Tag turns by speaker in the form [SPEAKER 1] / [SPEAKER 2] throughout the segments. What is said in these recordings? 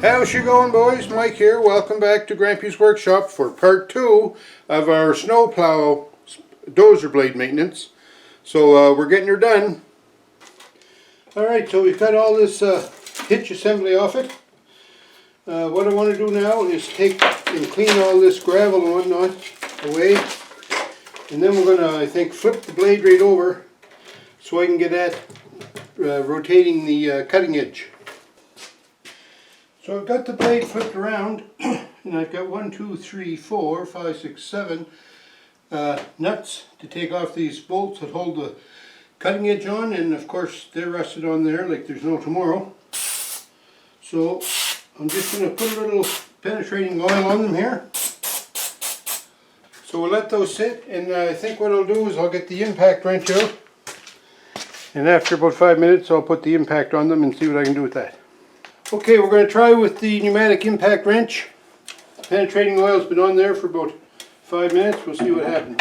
[SPEAKER 1] How's you going, boys? Mike here. Welcome back to Grampy's Workshop for part 2 of our snow plow dozer blade maintenance. So we're getting her done. Alright, so we've got all this hitch assembly off it. What I want to do now is take and clean all this gravel and whatnot away. And then we're going to, I think, flip the blade right over so I can get at rotating the cutting edge. So I've got the blade flipped around, and I've got 1, 2, 3, 4, 5, 6, 7 nuts to take off these bolts that hold the cutting edge on, and of course they're rusted on there like there's no tomorrow. So I'm just going to put a little penetrating oil on them here. So we'll let those sit, and I think what I'll do is I'll get the impact wrench out, and after about 5 minutes I'll put the impact on them and see what I can do with that. Okay, we're going to try with the pneumatic impact wrench. Penetrating oil's been on there for about 5 minutes. We'll see what happens.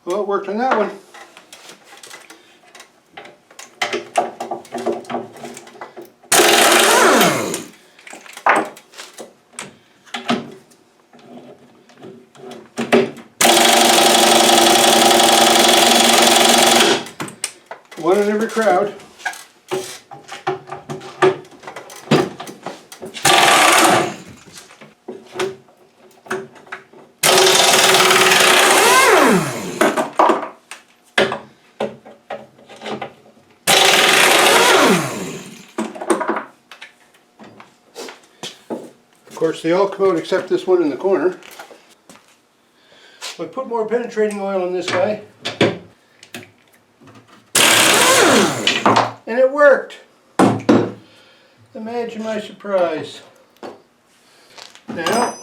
[SPEAKER 1] Well, it worked on that one. One in every crowd. Of course, they all come out except this one in the corner. So I put more penetrating oil on this guy. And it worked! Imagine my surprise. Now,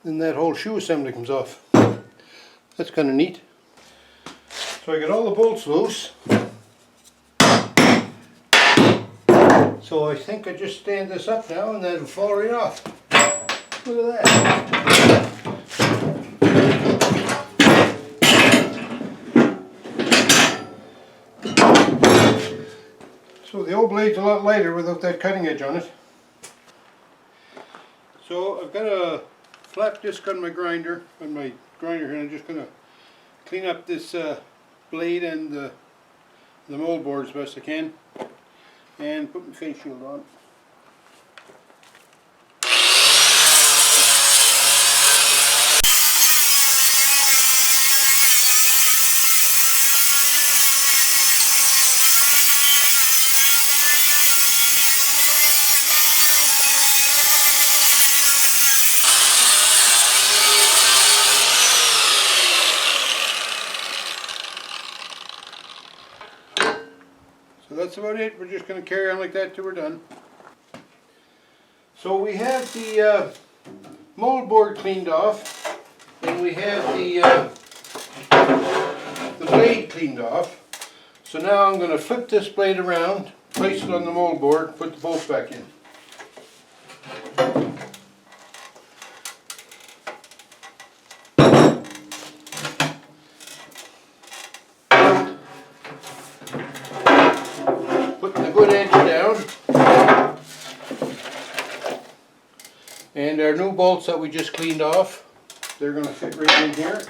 [SPEAKER 1] then that whole shoe assembly comes off. That's kind of neat. So I got all the bolts loose. So I think I just stand this up now and that'll fall right off. Look at that. So the old blade's a lot lighter without that cutting edge on it. So I've got a flat disc on my grinder here, and I'm just going to clean up this blade and the mold board as best I can, and put my face shield on. So that's about it. We're just going to carry on like that till we're done. So we have the mold board cleaned off, and we have the blade cleaned off. So now I'm going to flip this blade around, place it on the mold board, put the bolts back in. And our new bolts that we just cleaned off, they're going to fit right in here.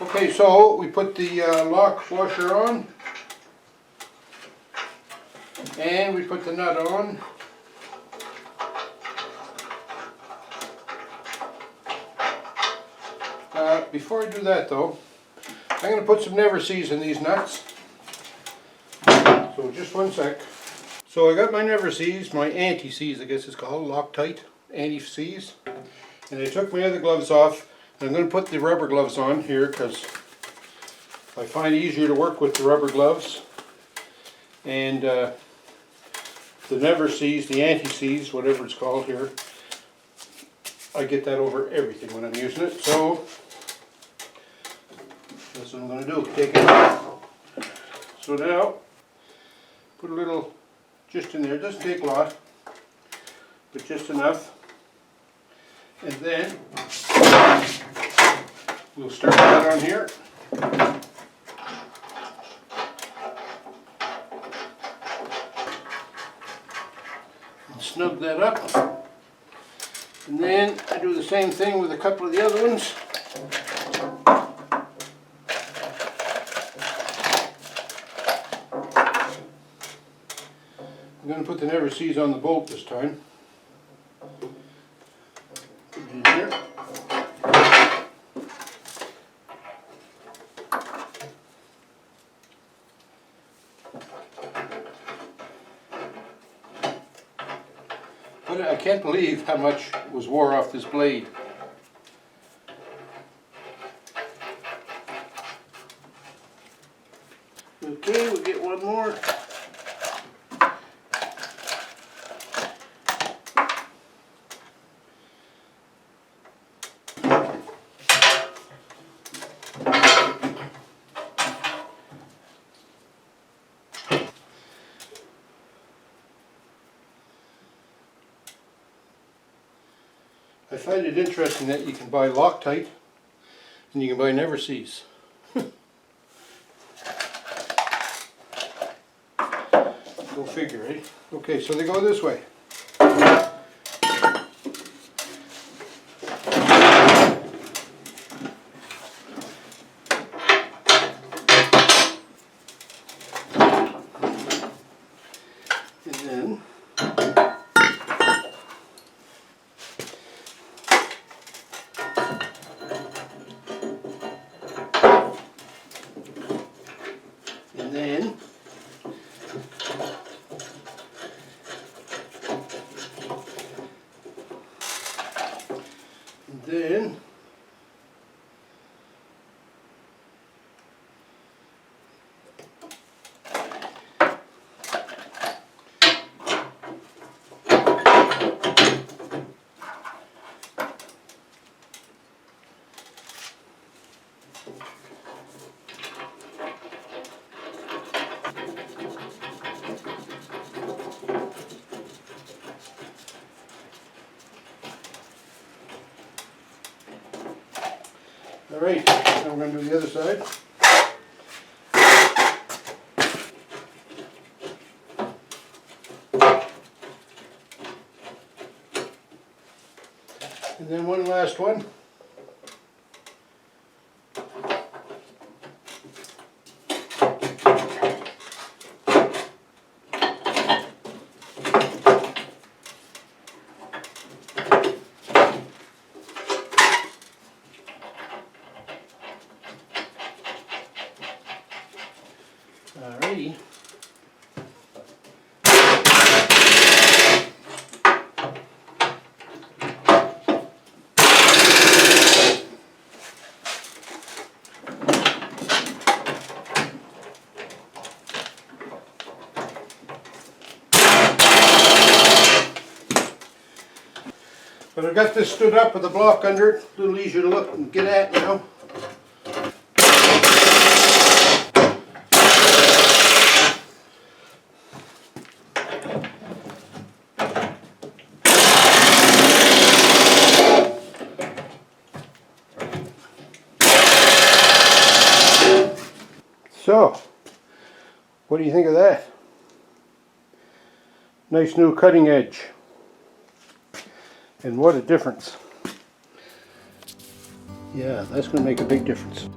[SPEAKER 1] Okay, so we put the lock washer on, and we put the nut on, before I do that though, I'm going to put some never sees in these nuts. So just one sec. So I got my never sees, my anti-sees I guess it's called, Loctite anti-sees. And I took my other gloves off. And I'm going to put the rubber gloves on here because I find it easier to work with the rubber gloves. And the never sees, the anti-sees, whatever it's called here, I get that over everything when I'm using it. So that's what I'm going to do, take it off. So now, put a little just in there, it doesn't take a lot, but just enough. And then we'll start that on here. And snug that up. And then I do the same thing with a couple of the other ones. I'm going to put the never sees on the bolt this time. Put it in here. But I can't believe how much was wore off this blade. Okay, we'll get one more. I find it interesting that you can buy Loctite and you can buy never sees. Go figure, eh? Okay, so they go this way. And then alright, now we're going to do the other side. And then one last one. Alrighty. But I've got this stood up with a block under it, a little easier to look and get at now. So, what do you think of that? Nice new cutting edge. And what a difference. Yeah, that's going to make a big difference.